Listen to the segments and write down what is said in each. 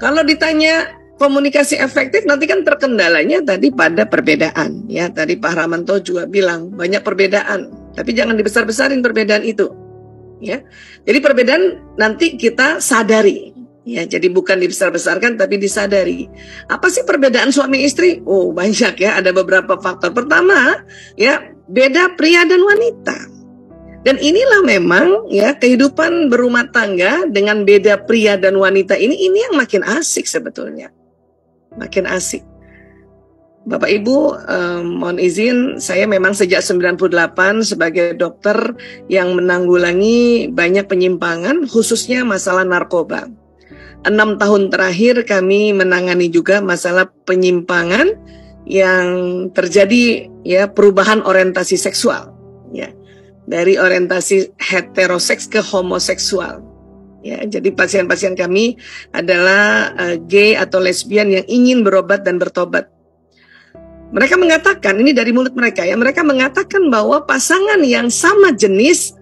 Kalau ditanya komunikasi efektif, nanti kan terkendalanya tadi pada perbedaan. Ya, tadi Pak Rahmanto juga bilang banyak perbedaan, tapi jangan dibesar-besarin perbedaan itu. Ya, jadi perbedaan nanti kita sadari. Ya, jadi bukan dibesar-besarkan, tapi disadari. Apa sih perbedaan suami istri? Oh, banyak ya. Ada beberapa faktor. Pertama, ya beda pria dan wanita. Dan inilah memang ya kehidupan berumah tangga dengan beda pria dan wanita ini yang makin asik sebetulnya. Makin asik. Bapak Ibu, mohon izin, saya memang sejak 98 sebagai dokter yang menanggulangi banyak penyimpangan, khususnya masalah narkoba. 6 tahun terakhir kami menangani juga masalah penyimpangan yang terjadi ya perubahan orientasi seksual. Ya. Dari orientasi heteroseks ke homoseksual. Ya, jadi pasien-pasien kami adalah gay atau lesbian yang ingin berobat dan bertobat. Mereka mengatakan, ini dari mulut mereka ya, mereka mengatakan bahwa pasangan yang sama jenis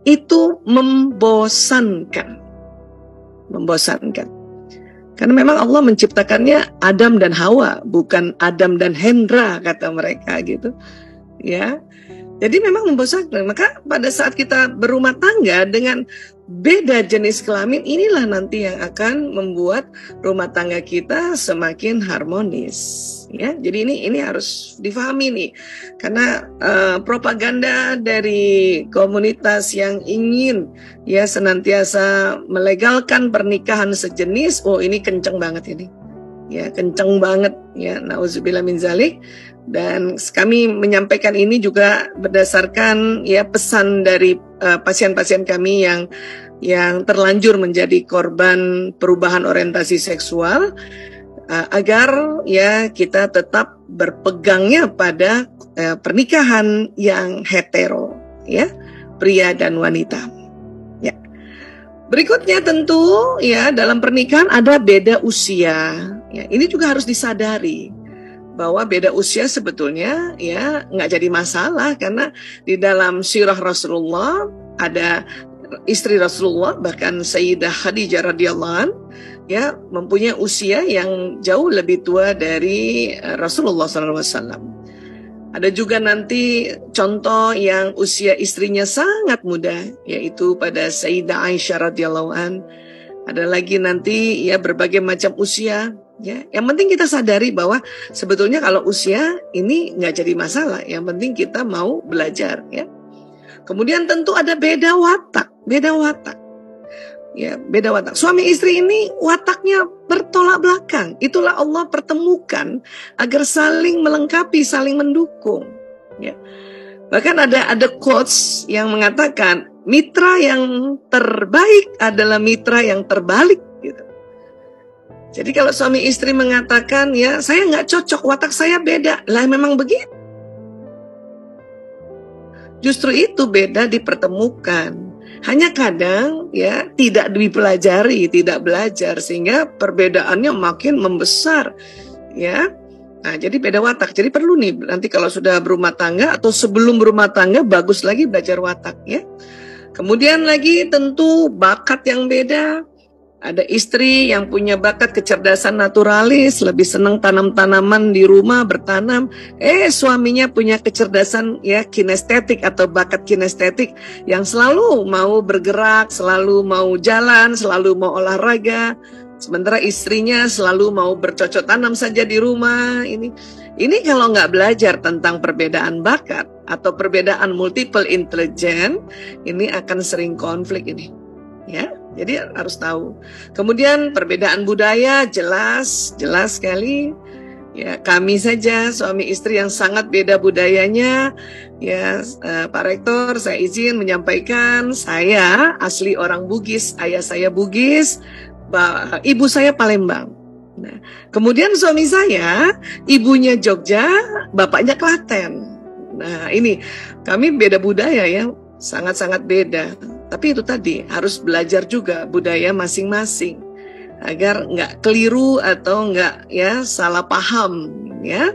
itu membosankan. Membosankan. Karena memang Allah menciptakannya Adam dan Hawa, bukan Adam dan Hendra kata mereka gitu. Ya. Jadi memang membosankan. Maka pada saat kita berumah tangga dengan beda jenis kelamin, inilah nanti yang akan membuat rumah tangga kita semakin harmonis. Ya, jadi ini harus difahami nih, karena propaganda dari komunitas yang ingin ya senantiasa melegalkan pernikahan sejenis, oh ini kenceng banget ini. Ya, kenceng banget ya, nauzubillah min zalik. Dan kami menyampaikan ini juga berdasarkan ya pesan dari pasien-pasien kami yang terlanjur menjadi korban perubahan orientasi seksual, agar ya kita tetap berpegangnya pada pernikahan yang hetero ya, pria dan wanita. Ya. Berikutnya tentu ya dalam pernikahan ada beda usia. Ya, ini juga harus disadari bahwa beda usia sebetulnya ya nggak jadi masalah, karena di dalam sirah Rasulullah ada istri Rasulullah, bahkan Sayyidah Khadijah radhiyallahu anha ya mempunyai usia yang jauh lebih tua dari Rasulullah SAW. Ada juga nanti contoh yang usia istrinya sangat muda, yaitu pada Sayyidah Aisyah radhiyallahu anha. Ada lagi nanti ya berbagai macam usia. Ya, yang penting kita sadari bahwa sebetulnya kalau usia ini nggak jadi masalah. Yang penting kita mau belajar. Ya. Kemudian tentu ada beda watak. Ya, beda watak. Suami istri ini wataknya bertolak belakang. Itulah Allah pertemukan agar saling melengkapi, saling mendukung. Ya. Bahkan ada quotes yang mengatakan mitra yang terbaik adalah mitra yang terbalik. Gitu. Jadi kalau suami istri mengatakan ya saya nggak cocok, watak saya beda, lah memang begitu. Justru itu beda dipertemukan. Hanya kadang ya tidak dipelajari, tidak belajar sehingga perbedaannya makin membesar. Ya, nah jadi beda watak. Jadi perlu nih nanti kalau sudah berumah tangga atau sebelum berumah tangga bagus lagi belajar watak ya. Kemudian lagi tentu bakat yang beda. Ada istri yang punya bakat kecerdasan naturalis, lebih senang tanam-tanaman di rumah, bertanam. Suaminya punya kecerdasan ya kinestetik atau bakat kinestetik yang selalu mau bergerak, selalu mau jalan, selalu mau olahraga. Sementara istrinya selalu mau bercocok tanam saja di rumah. Ini kalau nggak belajar tentang perbedaan bakat atau perbedaan multiple intelligence, ini akan sering konflik ini. Ya. Jadi harus tahu. Kemudian perbedaan budaya jelas sekali. Ya, kami saja suami istri yang sangat beda budayanya. Ya, Pak Rektor, saya izin menyampaikan, saya asli orang Bugis, ayah saya Bugis, ibu saya Palembang. Nah, kemudian suami saya, ibunya Jogja, bapaknya Klaten. Nah, ini kami beda budaya ya, sangat-sangat beda. Tapi itu tadi harus belajar juga budaya masing-masing agar nggak keliru atau nggak ya salah paham ya.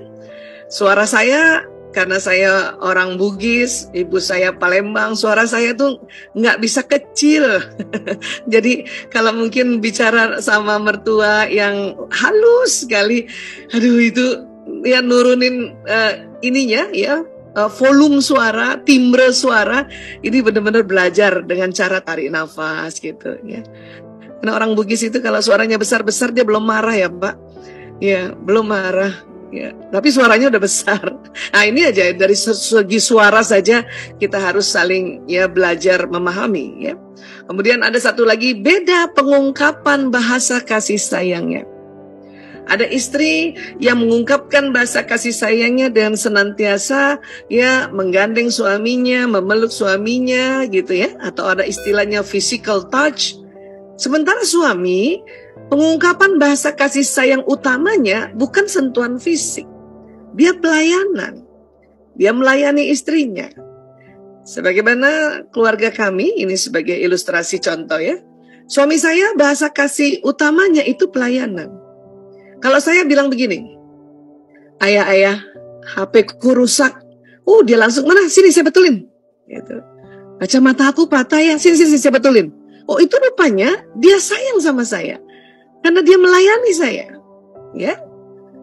Suara saya karena saya orang Bugis, ibu saya Palembang, suara saya tuh nggak bisa kecil. Jadi kalau mungkin bicara sama mertua yang halus sekali, aduh itu ya nurunin ininya ya, volume suara, timbre suara, ini benar-benar belajar dengan cara tarik nafas gitu ya. Karena orang Bugis itu kalau suaranya besar-besar dia belum marah ya Pak, ya belum marah. Ya, tapi suaranya udah besar. Nah ini aja dari segi suara saja kita harus saling ya belajar memahami ya. Kemudian ada satu lagi, beda pengungkapan bahasa kasih sayangnya. Ada istri yang mengungkapkan bahasa kasih sayangnya dengan senantiasa ya menggandeng suaminya, memeluk suaminya gitu ya, atau ada istilahnya physical touch. Sementara suami, pengungkapan bahasa kasih sayang utamanya bukan sentuhan fisik. Dia pelayanan. Dia melayani istrinya. Sebagaimana keluarga kami, ini sebagai ilustrasi contoh ya. Suami saya bahasa kasih utamanya itu pelayanan. Kalau saya bilang begini, ayah, HP ku rusak. Dia langsung, mana? Sini saya betulin. Gitu. Kacamata aku patah ya, sini saya betulin. Itu rupanya dia sayang sama saya. Karena dia melayani saya. Ya.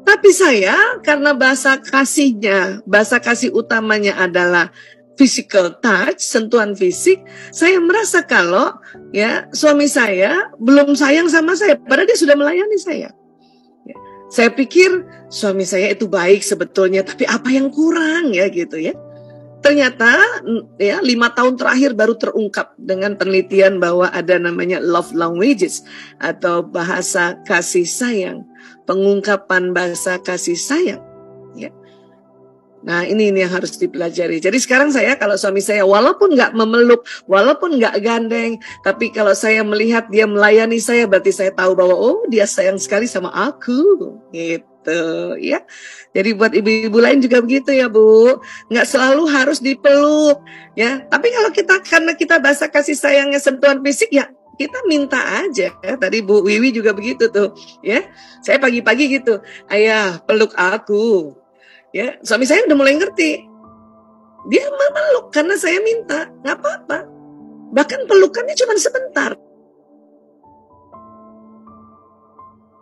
Tapi saya karena bahasa kasihnya, bahasa kasih utamanya adalah physical touch, sentuhan fisik, saya merasa kalau ya suami saya belum sayang sama saya, padahal dia sudah melayani saya. Ya. Saya pikir suami saya itu baik sebetulnya, tapi apa yang kurang ya gitu ya. Ternyata ya 5 tahun terakhir baru terungkap dengan penelitian bahwa ada namanya love languages atau bahasa kasih sayang, pengungkapan bahasa kasih sayang. Ya. Nah ini yang harus dipelajari. Jadi sekarang saya kalau suami saya walaupun nggak memeluk, walaupun nggak gandeng, tapi kalau saya melihat dia melayani saya, berarti saya tahu bahwa dia sayang sekali sama aku, gitu ya. Jadi buat ibu-ibu lain juga begitu ya Bu, nggak selalu harus dipeluk ya. Tapi kalau karena kita bahasa kasih sayangnya sentuhan fisik ya, kita minta aja. Tadi Bu Wiwi juga begitu tuh ya. Saya pagi-pagi gitu, ayah peluk aku. Ya, suami saya udah mulai ngerti. Dia memeluk karena saya minta, nggak apa-apa. Bahkan pelukannya cuma sebentar.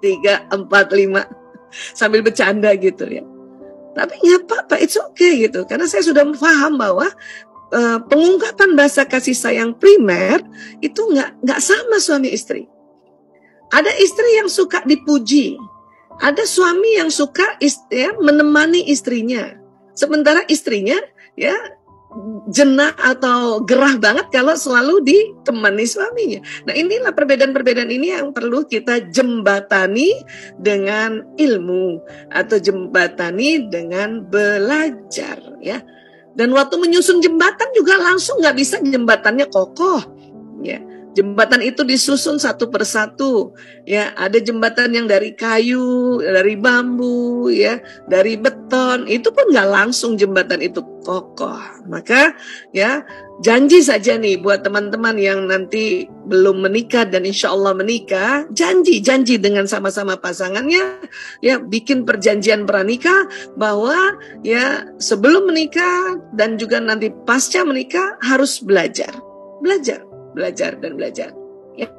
3, 4, 5 sambil bercanda gitu ya. Tapi nggak apa-apa, it's okay gitu. Karena saya sudah paham bahwa pengungkapan bahasa kasih sayang primer itu nggak sama suami istri. Ada istri yang suka dipuji. Ada suami yang suka menemani istrinya. Sementara istrinya ya jenah atau gerah banget kalau selalu ditemani suaminya. Nah inilah perbedaan-perbedaan ini yang perlu kita jembatani dengan ilmu atau jembatani dengan belajar ya. Dan waktu menyusun jembatan juga langsung nggak bisa jembatannya kokoh ya. Jembatan itu disusun satu persatu, ya. Ada jembatan yang dari kayu, dari bambu, ya, dari beton. Itu pun nggak langsung jembatan itu kokoh. Maka, ya, janji saja nih buat teman-teman yang nanti belum menikah dan insya Allah menikah, janji dengan sama-sama pasangannya, ya, bikin perjanjian pranikah bahwa, ya, sebelum menikah dan juga nanti pasca menikah harus belajar dan belajar. Ya.